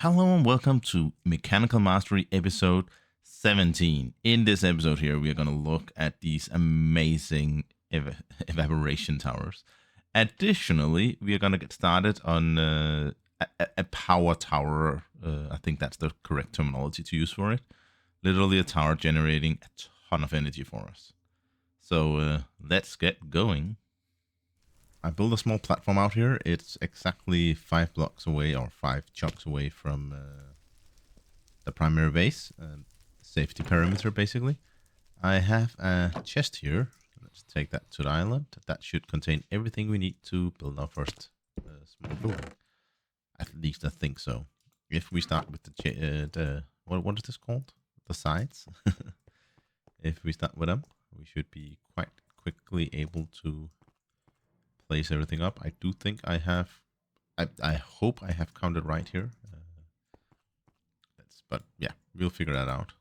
Hello and welcome to Mechanical Mastery episode 17. In this episode here, we are going to look at these amazing evaporation towers. Additionally, we are going to get started on a power tower. I think that's the correct terminology to use for it. Literally a tower generating a ton of energy for us. So let's get going. I built a small platform out here. It's exactly 5 blocks away or 5 chunks away from the primary base. Safety perimeter, basically. I have a chest here. Let's take that to the island. That should contain everything we need to build our first small building. At least I think so. If we start with the what is this called? The sides. If we start with them, we should be quite quickly able to place everything up. I do think I have. I hope I have counted right here. But yeah, we'll figure that out.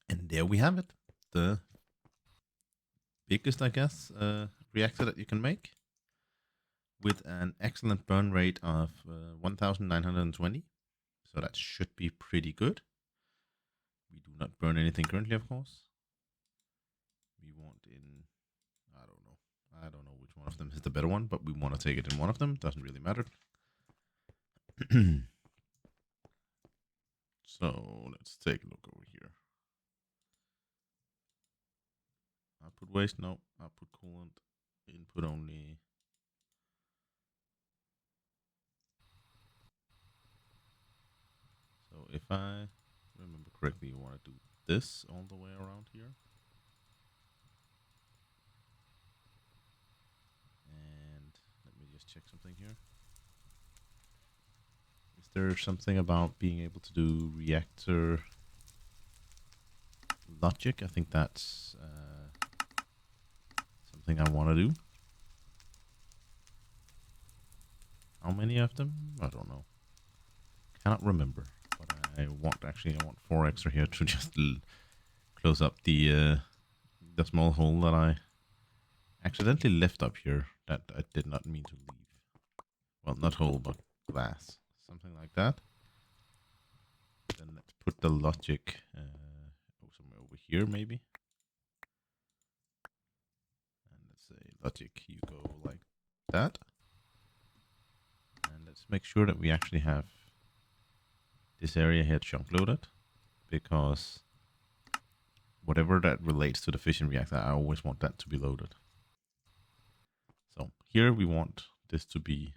And there we have it. The biggest, I guess, reactor that you can make with an excellent burn rate of 1920. So that should be pretty good. We do not burn anything currently, of course. We want in, I don't know which one of them is the better one, but we want to take it in one of them. Doesn't really matter. So let's take a look over here. Output waste, no. Output coolant, input only. So if I remember correctly, you want to do this all the way around here. And let me just check something here. Is there something about being able to do reactor logic? I think that's something I want to do. How many of them? I don't know. Cannot remember. But I want 4 extra here to just close up the small hole that I accidentally left up here that I did not mean to leave. Well, not hole, but glass. Something like that. Then let's put the logic somewhere over here, maybe. And let's say logic, you go like that. And let's make sure that we actually have this area here chunk loaded, because whatever that relates to the fission reactor, I always want that to be loaded. So here we want this to be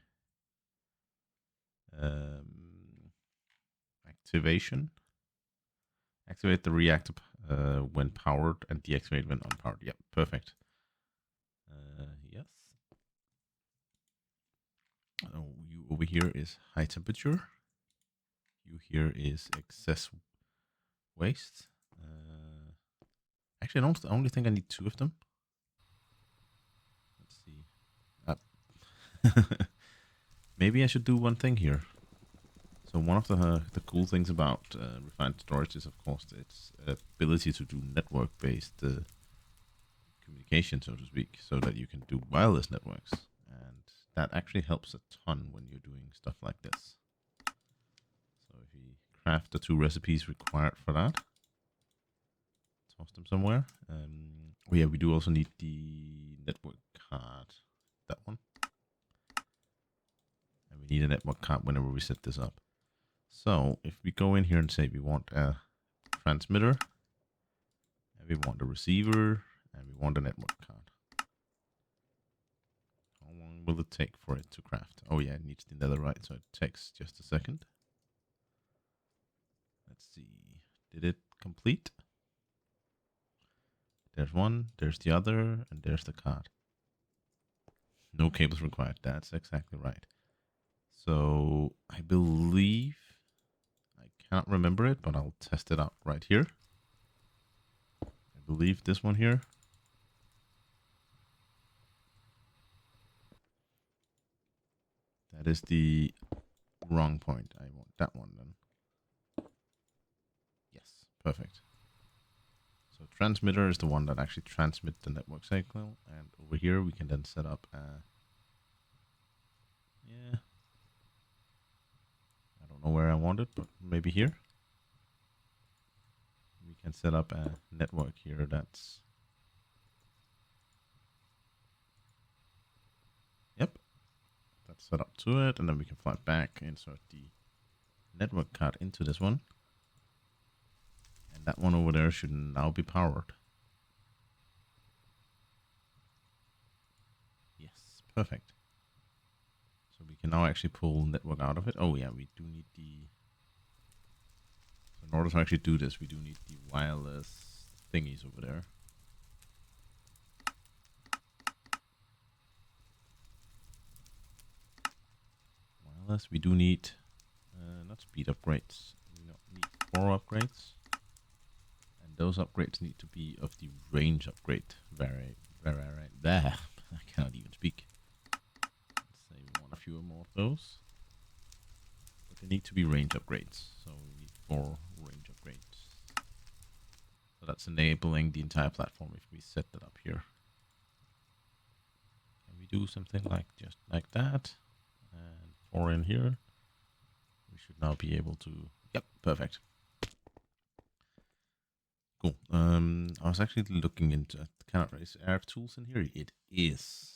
activation. Activate the reactor when powered and deactivate when unpowered. Yep, perfect. Yes. Oh, you over here is high temperature. You here is excess waste. Actually, I only think I need 2 of them. Let's see. Maybe I should do one thing here. So one of the cool things about refined storage is, of course, its ability to do network-based communication, so to speak, so that you can do wireless networks. And that actually helps a ton when you're doing stuff like this. So if we craft the 2 recipes required for that, toss them somewhere. Oh yeah, we do also need the network card. That one. And we need a network card whenever we set this up. So if we go in here and say we want a transmitter, and we want a receiver, and we want a network card. How long will it take for it to craft? Oh yeah, it needs the netherite, so it takes just a second. Let's see. Did it complete? There's one, there's the other, and there's the card. No cables required. That's exactly right. So I believe, I cannot remember it, but I'll test it out right here. I believe this one here. That is the wrong point. I want that one then. Yes, perfect. So transmitter is the one that actually transmits the network cycle, and over here we can then set up a, yeah, I don't know where I want it, but maybe here. We can set up a network here that's, yep, that's set up to it, and then we can fly back, insert the network card into this one. And that one over there should now be powered. Yes, perfect. So we can now actually pull network out of it. Oh yeah, we do need the... So in order to actually do this, we do need the wireless thingies over there. Wireless, we do need... not speed upgrades. We need 4 upgrades. And those upgrades need to be of the range upgrade right there. I cannot even speak. Let's say we want a few more of those. But they need to be range upgrades. So we need 4 range upgrades. So that's enabling the entire platform if we set that up here. And we do something like just like that. And 4 in here. We should now be able to... Yep, perfect. Cool. I was actually looking into it. Cannot raise air tools in here. It is.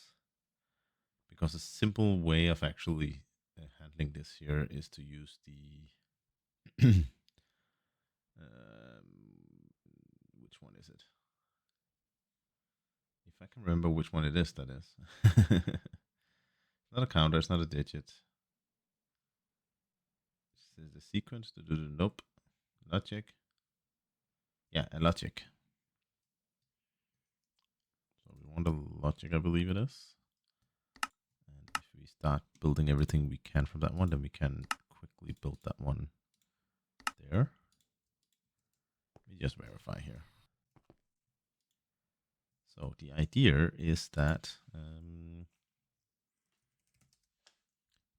Because a simple way of actually handling this here is to use the... which one is it? If I can remember which one it is, that is. It's not a counter, it's not a digit. This is the sequence to do the nope. Logic. Yeah, a logic. So we want a logic, I believe it is. And if we start building everything we can from that one, then we can quickly build that one there. Let me just verify here. So the idea is that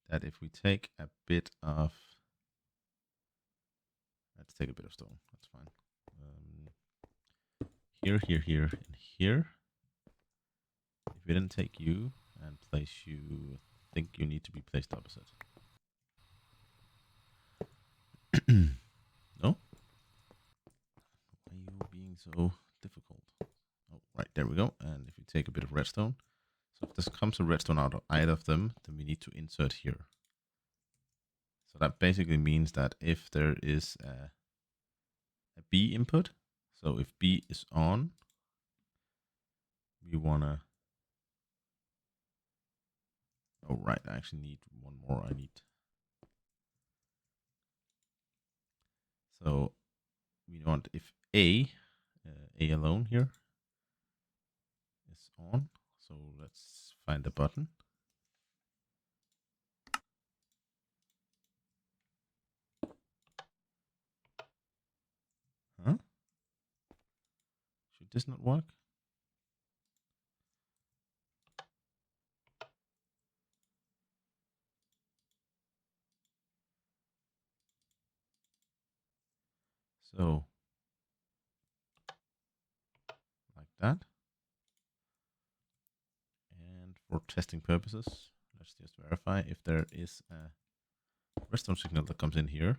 that if we take a bit of, let's take a bit of stone, that's fine. Here, and here. If we didn't take you and place you, I think you need to be placed opposite. No? Why are you being so difficult? Oh, right, there we go. And if you take a bit of redstone, so if this comes a redstone out of either of them, then we need to insert here. So that basically means that if there is a B input, so if B is on, we want to... Oh, right, I actually need one more. I need... So we want if A alone here is on. So let's find the button. Huh? Should this not work? So, like that. And for testing purposes, let's just verify if there is a redstone signal that comes in here.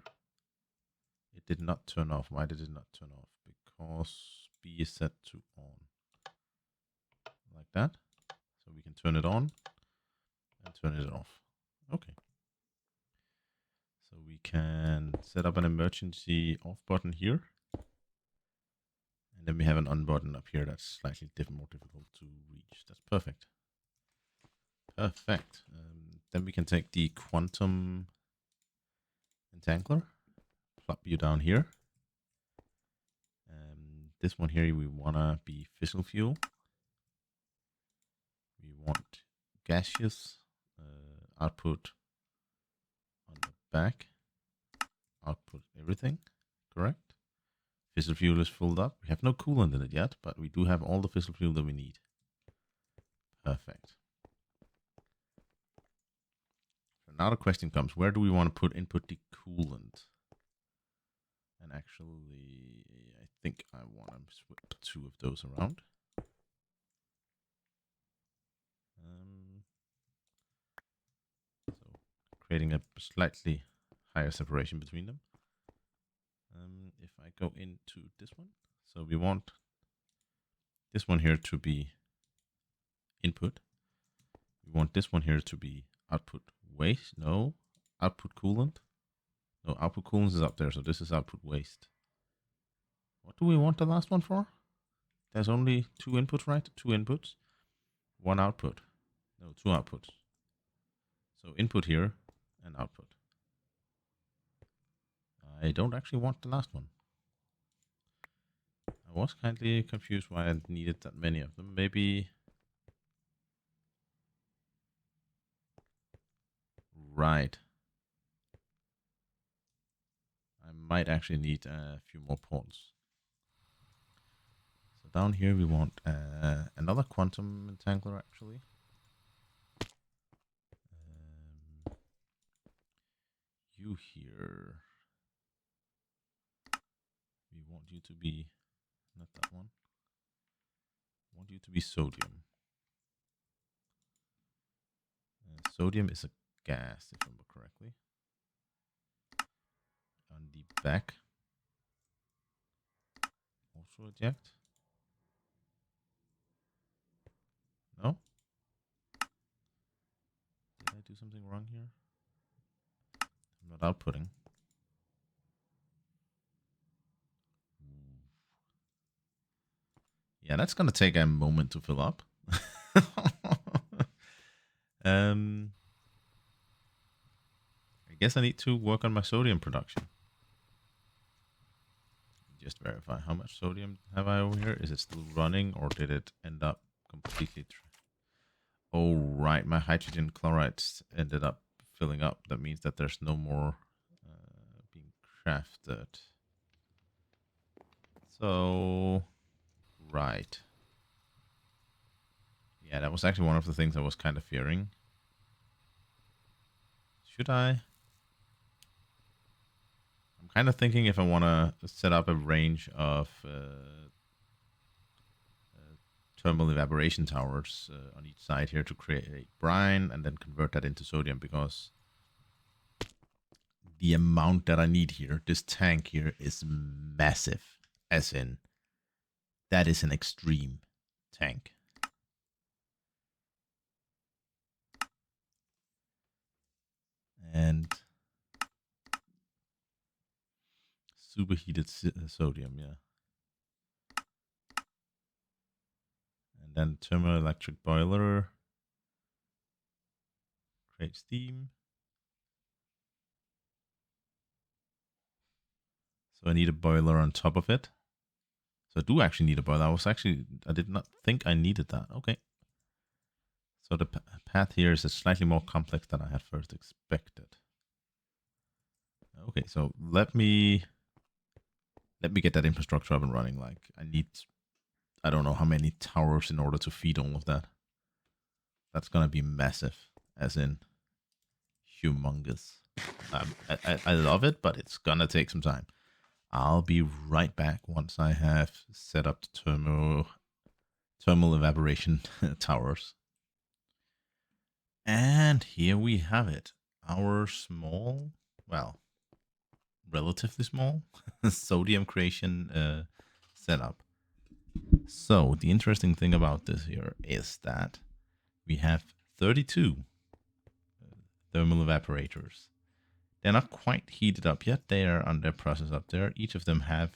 It did not turn off. Why did it not turn off? Because B is set to on. that. So we can turn it on and turn it off. Okay. So we can set up an emergency off button here. And then we have an on button up here that's slightly more difficult to reach. That's perfect. Perfect. Then we can take the quantum entangler, plop you down here. This one here, we want to be fissile fuel. We want gaseous output on the back. Output everything, correct? Fissile fuel is filled up. We have no coolant in it yet, but we do have all the fissile fuel that we need. Perfect. So now the question comes, where do we want to input the coolant? And actually, I think I want to swap 2 of those around. So creating a slightly higher separation between them. If I go into this one, so we want this one here to be input. We want this one here to be output waste. No, output coolant. No, output coolant is up there, so this is output waste. What do we want the last one for? There's only 2 inputs, right? 2 inputs, 1 output. No, 2 outputs. So input here and output. I don't actually want the last one. I was kindly confused why I needed that many of them. Maybe... Right. I might actually need a few more ports. So down here we want another quantum entangler actually. You here. We want you to be, not that one. We want you to be sodium. Sodium is a gas, if I remember correctly. On the back, also eject. No? Did I do something wrong here? I'm not outputting. Yeah, that's gonna take a moment to fill up. I guess I need to work on my sodium production. Just verify how much sodium have I over here. Is it still running or did it end up completely? Oh, right. My hydrogen chlorides ended up filling up. That means that there's no more being crafted. So, right. Yeah, that was actually one of the things I was kind of fearing. Should I? I'm kind of thinking if I want to set up a range of thermal evaporation towers on each side here to create brine and then convert that into sodium, because the amount that I need here, this tank here, is massive. As in, that is an extreme tank. And superheated sodium, yeah. And then thermoelectric boiler. Create steam. So I need a boiler on top of it. So I do actually need a boiler. I did not think I needed that. Okay. So the path here is slightly more complex than I had first expected. Okay, so let me get that infrastructure up and running. Like, I don't know how many towers in order to feed all of that. That's gonna be massive, as in humongous. I love it, but it's gonna take some time. I'll be right back once I have set up the thermal evaporation towers. And here we have it. Our small, well, relatively small sodium creation setup. So the interesting thing about this here is that we have 32 thermal evaporators. They're not quite heated up yet. They are under process up there. Each of them have,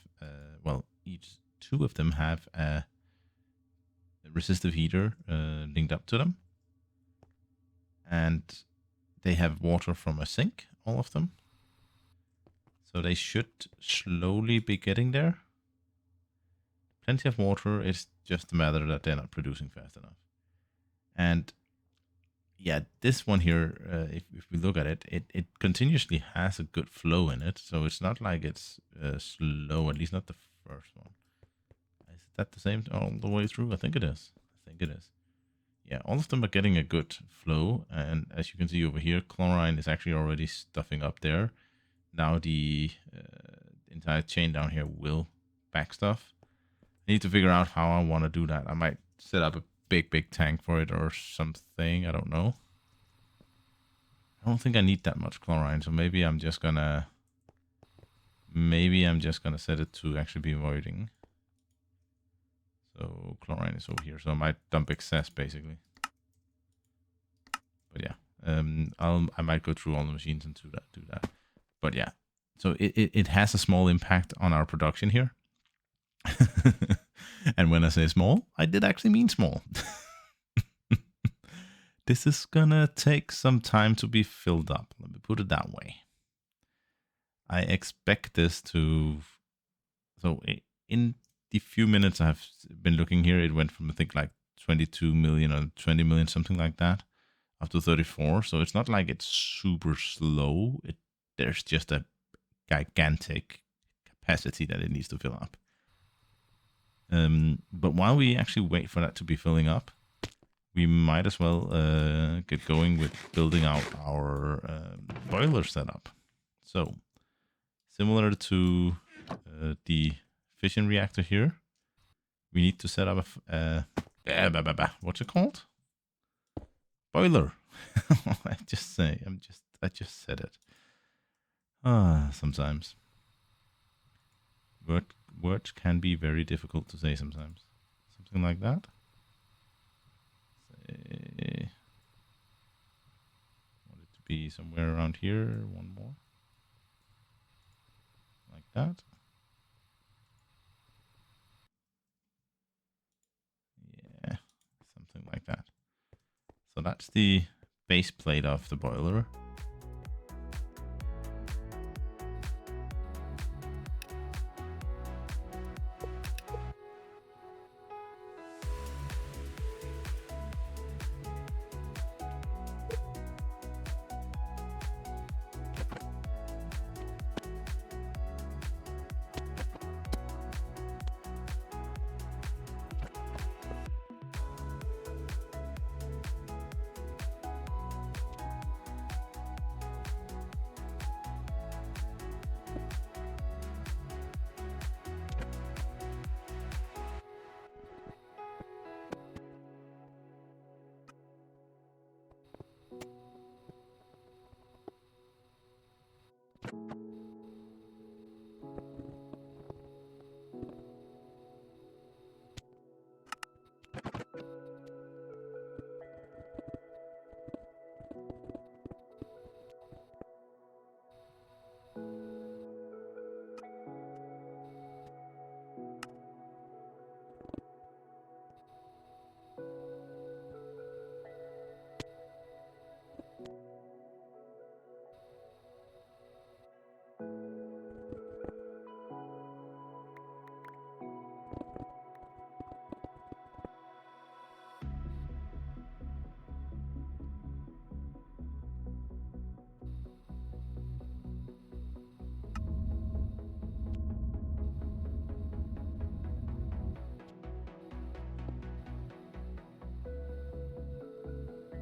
each two of them have a resistive heater linked up to them. And they have water from a sink, all of them. So they should slowly be getting there. Plenty of water. It's just a matter that they're not producing fast enough. And yeah, this one here, if we look at it, it continuously has a good flow in it. So it's not like it's slow, at least not the first one. Is that the same all the way through? I think it is. Yeah, all of them are getting a good flow. And as you can see over here, chlorine is actually already stuffing up there. Now the entire chain down here will back stuff. I need to figure out how I want to do that. I might set up a big tank for it or something. I don't know. I don't think I need that much chlorine, so maybe I'm just gonna set it to actually be voiding. So chlorine is over here, so I might dump excess basically. But yeah, I might go through all the machines and do that. But yeah, so it has a small impact on our production here. And when I say small, I did actually mean small. This is gonna take some time to be filled up. Let me put it that way. I expect this to... So in the few minutes I've been looking here, it went from I think like 22 million or 20 million, something like that, up to 34. So it's not like it's super slow. There's just a gigantic capacity that it needs to fill up. But while we actually wait for that to be filling up, we might as well get going with building out our boiler setup. So, similar to the fission reactor here, we need to set up a what's it called? Boiler. I just said it. Sometimes words can be very difficult to say sometimes. Something like that. Want it to be somewhere around here. One more. Like that. Yeah, something like that. So that's the base plate of the boiler.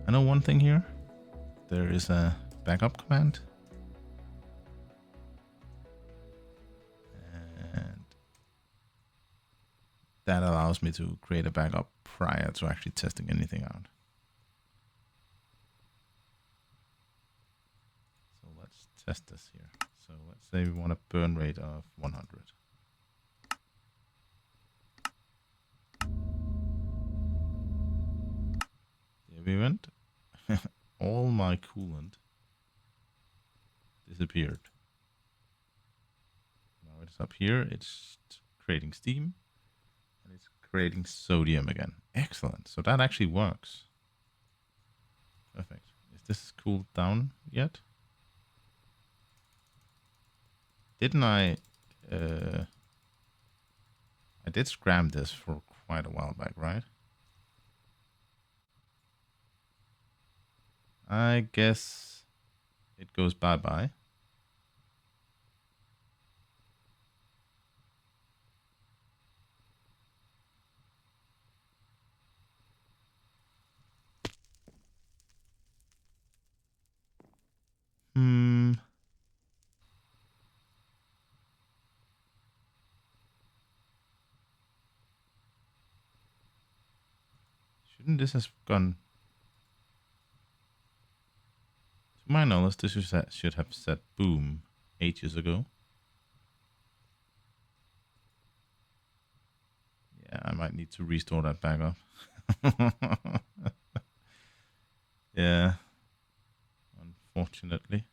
I know one thing here. There is a backup command. And that allows me to create a backup prior to actually testing anything out. So let's test this here. So let's say we want a burn rate of 100. we went. All my coolant disappeared. Now it's up here. It's creating steam. And it's creating sodium again. Excellent. So that actually works. Perfect. Is this cooled down yet? Didn't I did scram this for quite a while back, right? I guess it goes bye-bye. Shouldn't this have gone... To my knowledge, this should have said boom ages ago. Yeah, I might need to restore that back up. Yeah. Unfortunately.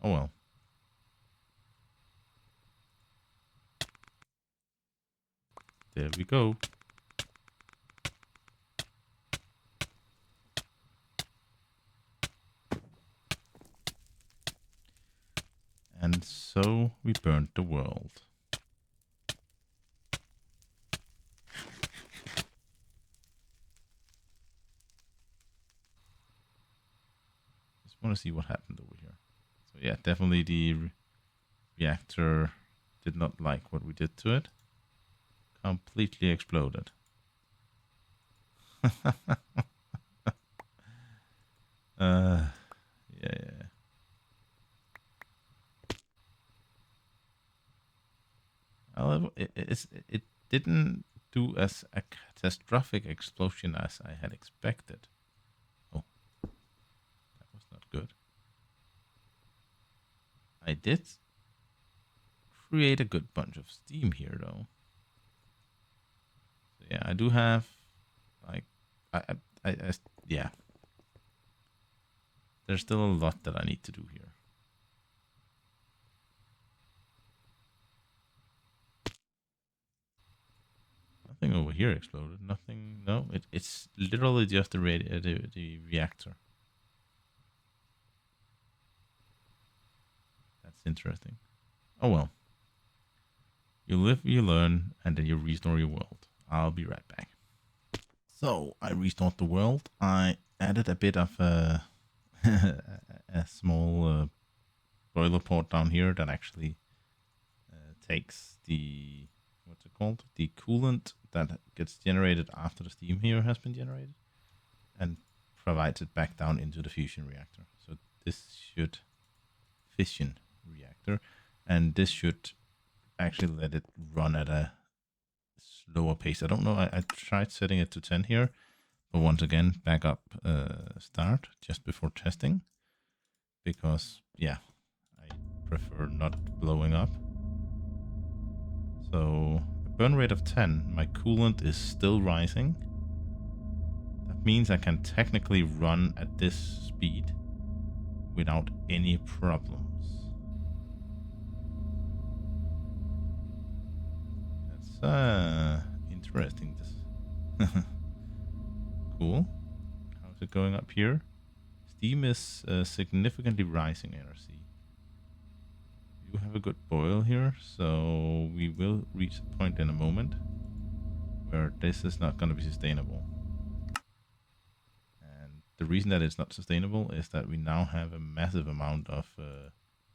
Oh well. There we go. And so we burnt the world. Just want to see what happened over here. So yeah, definitely the reactor did not like what we did to it. Completely exploded. Yeah. Well, it didn't do as a catastrophic explosion as I had expected. Oh, that was not good. I did create a good bunch of steam here, though. So yeah, I do have, like, yeah. There's still a lot that I need to do here. Nothing over here exploded. Nothing. No, it's literally just the reactor. That's interesting. Oh well. You live, you learn, and then you restore your world. I'll be right back. So I restored the world. I added a bit of a small boiler port down here that actually takes the, what's it called? The coolant that gets generated after the steam here has been generated and provides it back down into the fusion reactor. So this should fission reactor, and this should actually let it run at a slower pace. I don't know. I tried setting it to 10 here, but once again, back up start just before testing, because yeah, I prefer not blowing up. So a burn rate of 10. My coolant is still rising. That means I can technically run at this speed without any problems. That's interesting. This cool. How's it going up here? Steam is significantly rising, NRC. We do have a good boil here, so we will reach a point in a moment where this is not going to be sustainable. And the reason that it's not sustainable is that we now have a massive amount of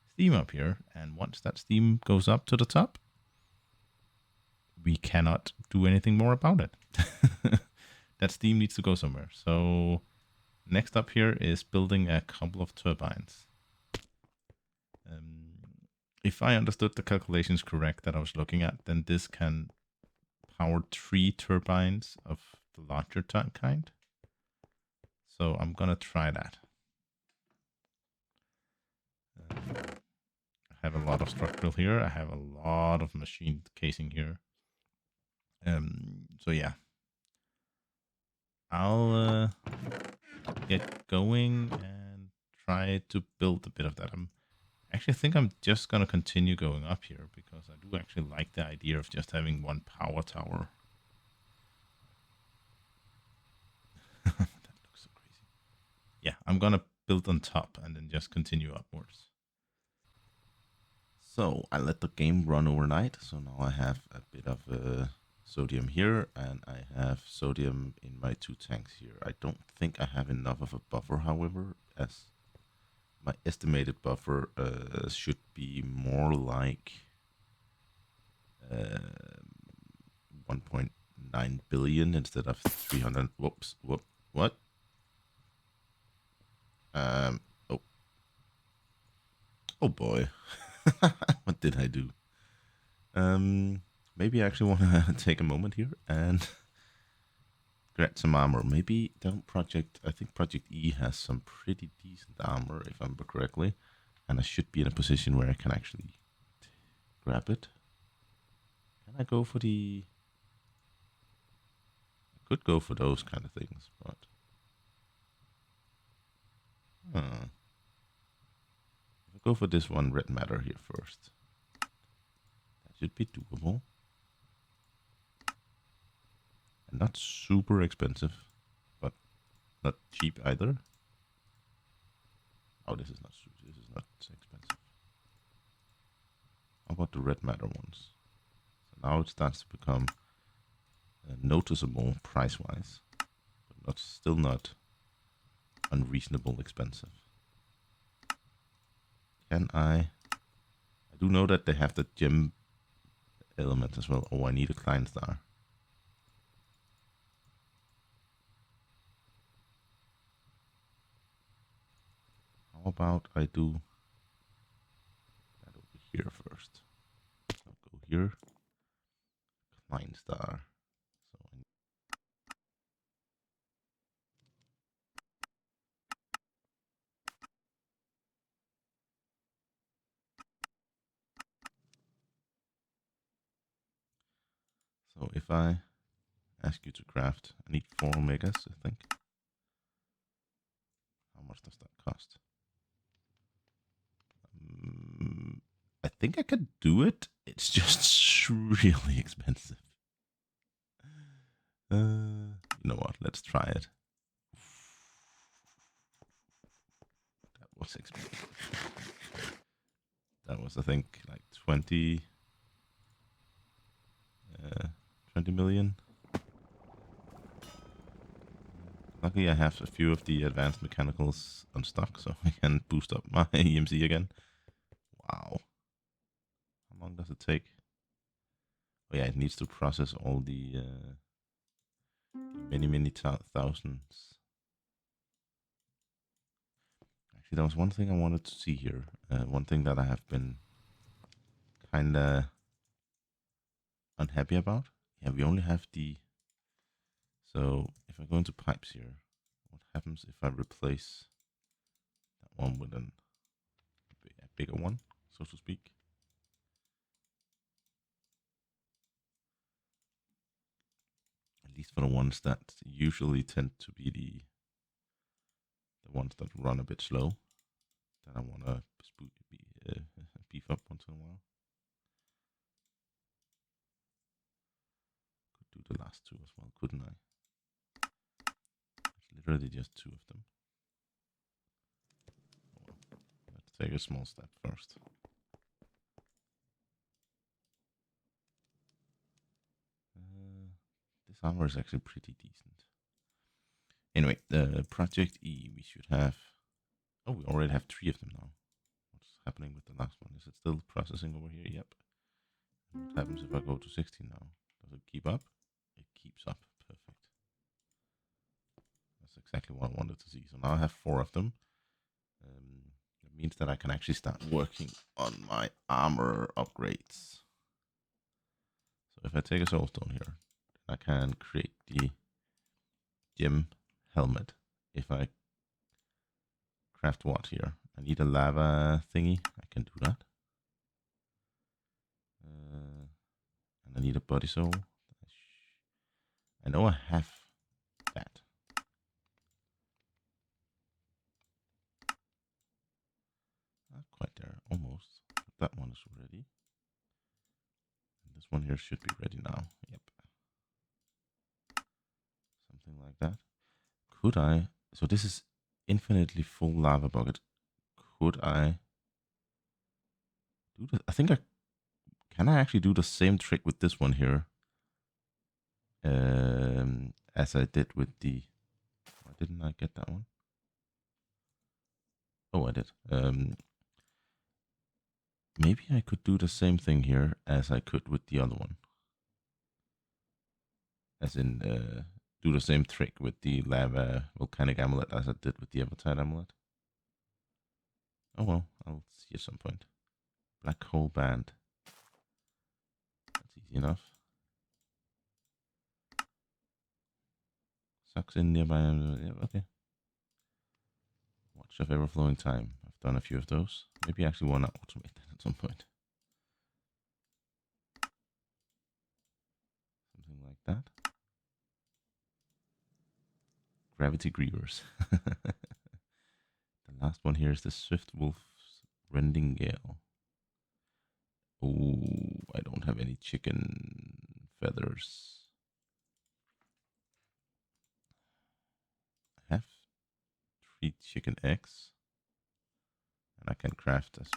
steam up here, and once that steam goes up to the top, we cannot do anything more about it. That steam needs to go somewhere. So next up here is building a couple of turbines. If I understood the calculations correct that I was looking at, then this can power 3 turbines of the larger kind. So I'm gonna try that. I have a lot of structural here. I have a lot of machine casing here. So yeah. I'll get going and try to build a bit of that. Actually, I think I'm just going to continue going up here because I do actually like the idea of just having one power tower. That looks so crazy. Yeah, I'm going to build on top and then just continue upwards. So I let the game run overnight. So now I have a bit of sodium here and I have sodium in my 2 tanks here. I don't think I have enough of a buffer, however, as my estimated buffer should be more like 1.9 billion instead of 300. Whoops, what? Oh, oh boy, what did I do? Maybe I actually want to take a moment here and get some armor. Maybe don't I think ProjectE has some pretty decent armor, if I remember correctly, and I should be in a position where I can actually grab it. Can I go for the... I could go for those kind of things, but... If I go for this one red matter here first, that should be doable. And not super expensive, but not cheap either. Oh, this is not expensive. How about the red matter ones? So now it starts to become noticeable price-wise, but still not unreasonable expensive. Can I do know that they have the gem element as well. Oh, I need a client star. How about I do that over here first? I'll go here, client star. So if I ask you to craft, I need 4 omegas, I think. How much does that cost? I think I could do it. It's just really expensive. You know what? Let's try it. That was expensive. That was, I think, like 20 million. Luckily, I have a few of the advanced mechanicals on stock, so I can boost up my EMC again. Wow. How long does it take? Oh yeah, it needs to process all the many thousands. Actually, there was one thing I wanted to see here. One thing that I have been kinda unhappy about. Yeah, we only have the... So if I go into pipes here, what happens if I replace that one with a bigger one, so to speak? At least for the ones that usually tend to be the ones that run a bit slow. That I want to beef up once in a while. Could do the last 2 as well, couldn't I? It's literally just 2 of them. Oh, well. Let's take a small step first. This armor is actually pretty decent. Anyway, the ProjectE we should have... Oh, we already have 3 of them now. What's happening with the last one? Is it still processing over here? Yep. And what happens if I go to 16 now? Does it keep up? It keeps up. Perfect. That's exactly what I wanted to see. So now I have 4 of them. That means that I can actually start working on my armor upgrades. So if I take a soulstone here, I can create the gem helmet. If I craft what here? I need a lava thingy. I can do that. And I need a body soul. I know I have that. that one is ready. And this one here should be ready now. Yep. Something like that. Could I? So this is infinitely full lava bucket. Could I do the? I think I can. I actually do the same trick with this one here, as I did with the. Why didn't I get that one? Oh, I did. Maybe I could do the same thing here as I could with the other one. As in, do the same trick with the lava volcanic amulet as I did with the Evertide amulet. Oh well, I'll see at some point. Black hole band. That's easy enough. Sucks in nearby. Yeah, okay. Watch of ever flowing time. I've done a few of those. Maybe I actually want to automate that at some point. Something like that. Gravity Grievers. The last one here is the Swift Wolf's Rending Gale. Oh, I don't have any chicken feathers. I have 3 chicken eggs. And I can craft as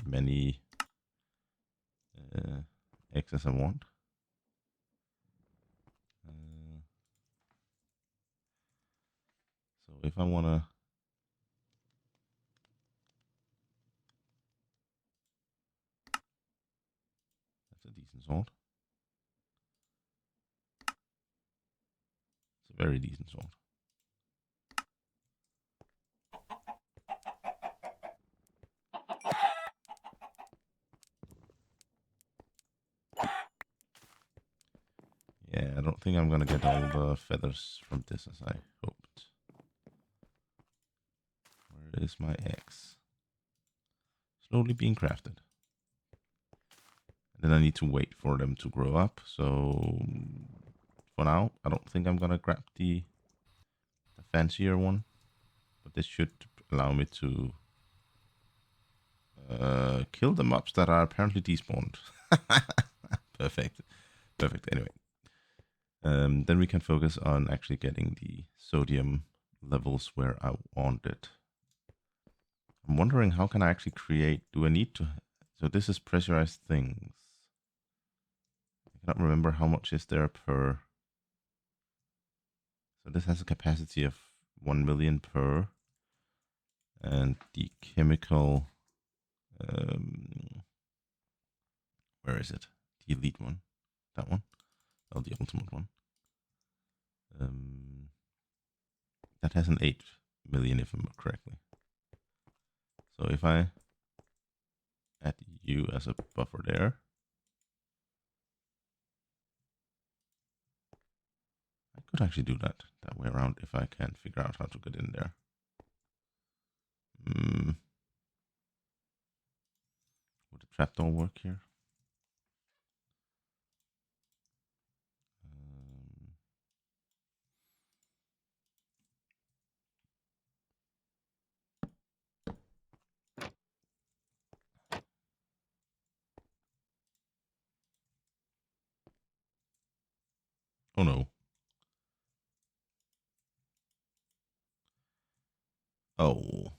many eggs as I want. So if I want to... That's a decent salt. It's a very decent salt. Yeah, I don't think I'm gonna get all the feathers from this as I hoped. Where is my eggs? Slowly being crafted. And then I need to wait for them to grow up. So for now, I don't think I'm gonna grab the fancier one. But this should allow me to kill the mobs that are apparently despawned. Perfect. Perfect. Anyway. Then we can focus on actually getting the sodium levels where I want it. I'm wondering, how can I actually create... Do I need to... So this is pressurized things. I cannot remember how much is there per... So this has a capacity of 1 million per. And the chemical... where is it? The elite one. That one. Oh, the ultimate one. That has an 8 million, if I remember correctly. So if I add you as a buffer there, I could actually do that way around if I can figure out how to get in there. Would the trapdoor work here? Oh no. Oh.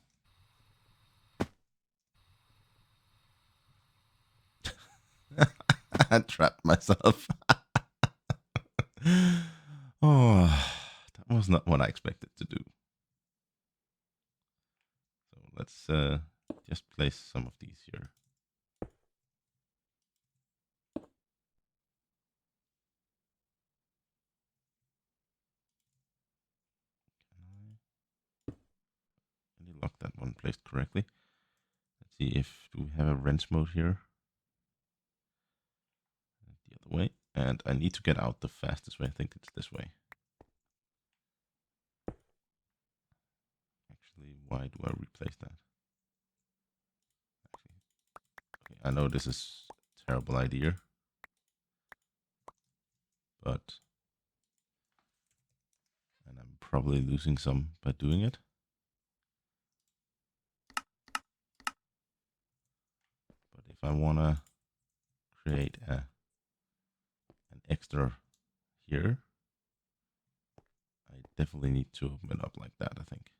I trapped myself. Oh, that was not what I expected to do. So let's just place some of these here. Can I lock that one placed correctly? Let's see if do we have a wrench mode here. The other way. And I need to get out the fastest way. I think it's this way. Actually, why do I replace that? Actually, okay, I know this is a terrible idea, but and I'm probably losing some by doing it. But I want to create an extra here, I definitely need to open it up like that, I think.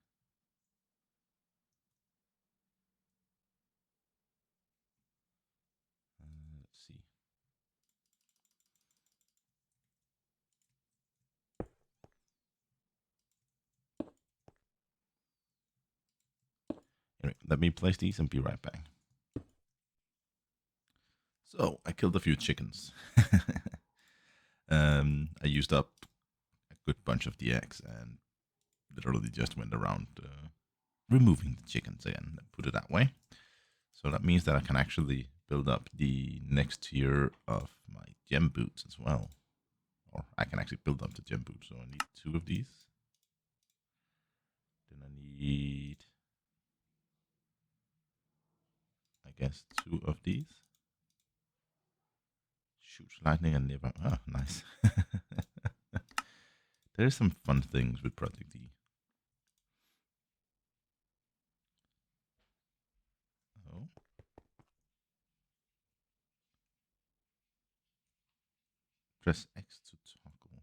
Let's see. Anyway, let me place these and be right back. So I killed a few chickens. I used up a good bunch of the eggs and literally just went around removing the chickens again, put it that way. So that means that I can actually build up the next tier of my gem boots as well. Or I can actually build up the gem boots. So I need 2 of these. Then I need, I guess, 2 of these. Shoots lightning and never. Oh, nice. There's some fun things with ProjectE. Oh. Press X to toggle.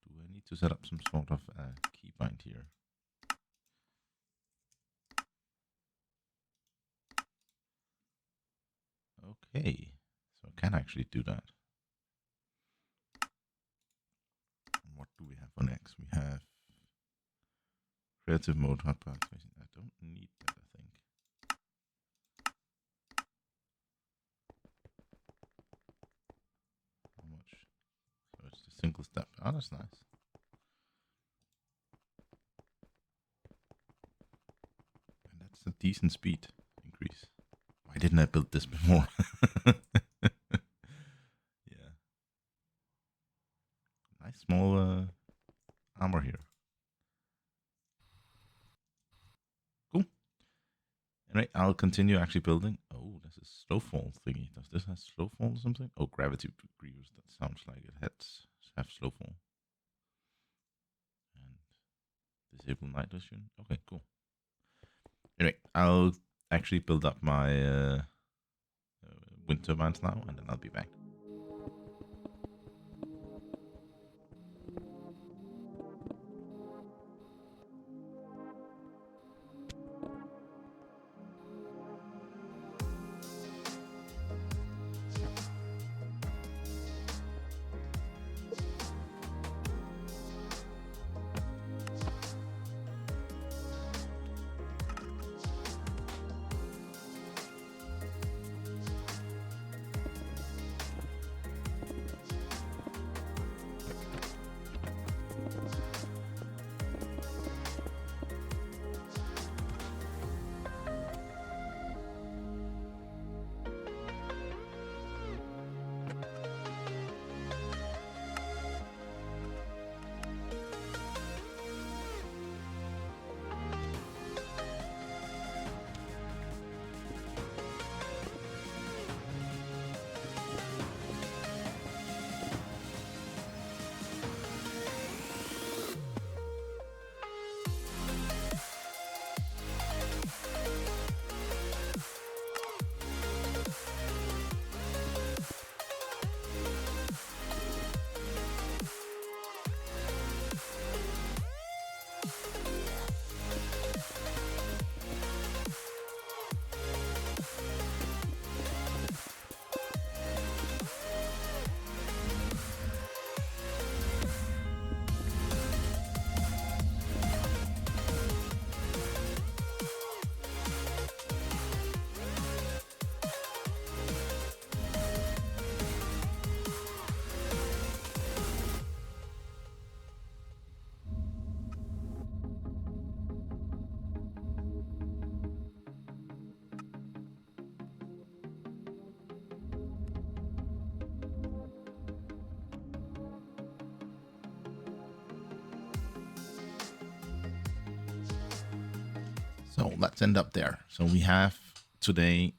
Do I need to set up some sort of keybind here? Okay, so I can actually do that. What do we have on X? We have creative mode, hotbar activation. I don't need that, I think. How much? So it's a single step. Oh, that's nice. And that's a decent speed increase. Why didn't I build this before? Yeah. Nice small armor here. Cool. Anyway, I'll continue actually building. Oh, there's a slow fall thingy. Does this have slow fall or something? Oh, gravity grievers. That sounds like it have slow fall. And disable night vision. Okay, cool. Anyway, I'll actually build up my wind turbines now, and then I'll be back. So let's end up there. So we have today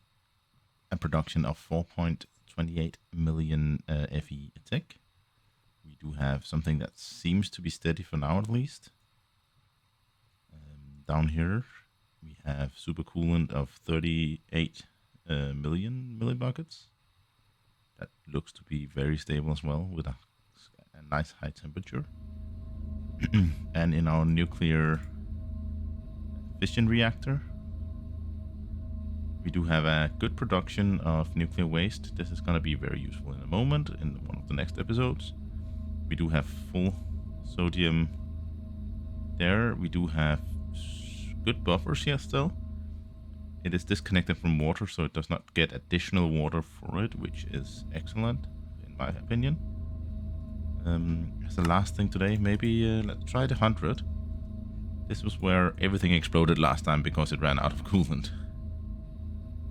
a production of 4.28 million FE a tick. We do have something that seems to be steady for now, at least. Down here, we have super coolant of 38 million millibuckets. That looks to be very stable as well, with a nice high temperature. And in our nuclear fission reactor, we do have a good production of nuclear waste. This is going to be very useful in a moment in one of the next episodes. We do have full sodium there. We do have good buffers here still. It is disconnected from water, so it does not get additional water for it, which is excellent, in my opinion. As the last thing today, maybe let's try the 100. This was where everything exploded last time because it ran out of coolant.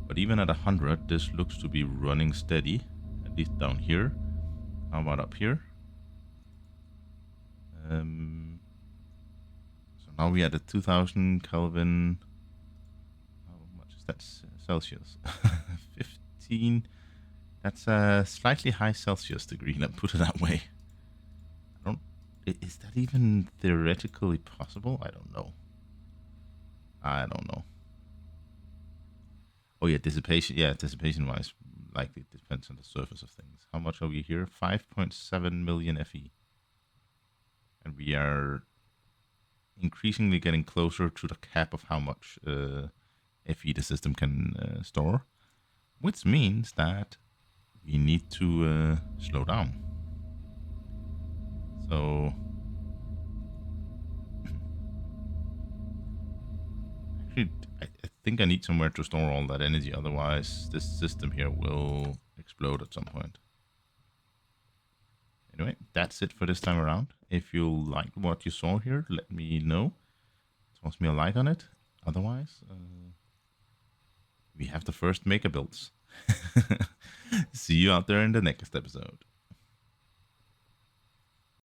But even at 100, this looks to be running steady, at least down here. How about up here? So now we are at 2000 Kelvin. How much is that Celsius? 15. That's a slightly high Celsius degree, let's put it that way. Is that even theoretically possible? I don't know. Oh yeah, dissipation. Yeah, dissipation-wise, likely it depends on the surface of things. How much are we here? 5.7 million FE. And we are increasingly getting closer to the cap of how much FE the system can store. Which means that we need to slow down. So actually, I think I need somewhere to store all that energy. Otherwise, this system here will explode at some point. Anyway, that's it for this time around. If you liked what you saw here, let me know. Toss me a like on it. Otherwise, we have the first maker builds. See you out there in the next episode.